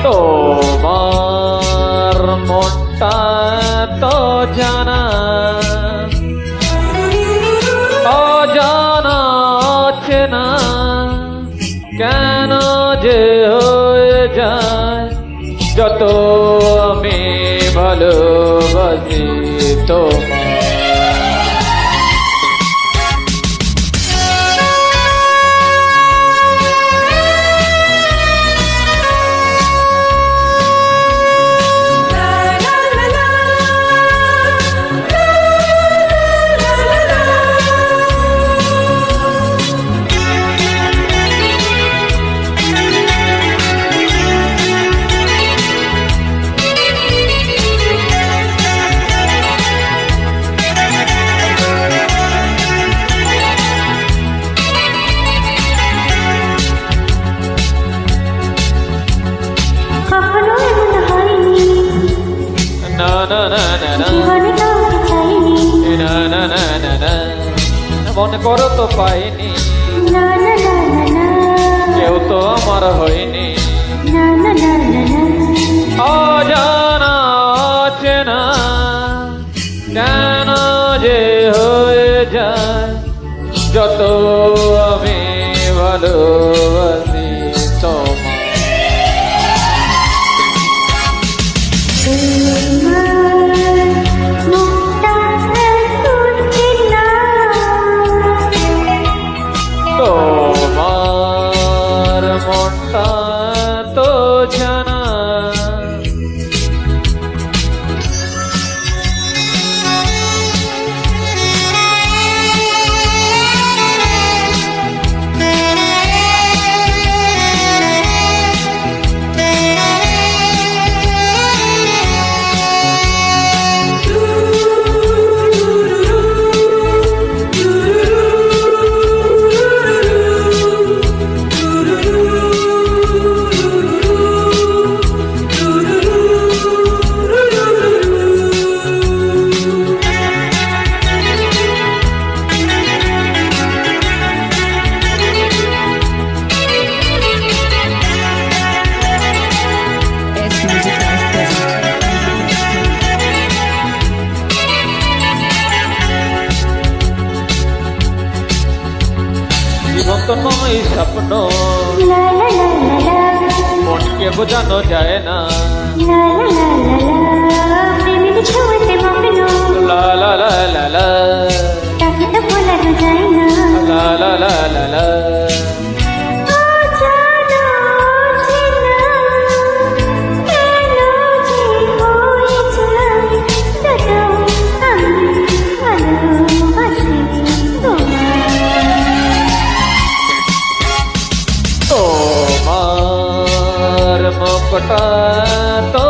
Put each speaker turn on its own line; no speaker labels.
তোমার মনটা তো জানা অজানা চেনা কেন যে হয়ে যায় যত আমি ভালোবাসি তোমার। না না না না না না না না না না মনে করো তো পাইনি কেউ তো আমার হয়নি অজানা চেনা কেন যে হয়ে যায় যত আমি ভালোবাসি তোমার। তোমার মনটা তো জানা জীবন তো নয় স্বপ্ন মনকে বোঝানো যায় না লা লা লা লা লা লা লা লা লা লা তোমার মুখটা তো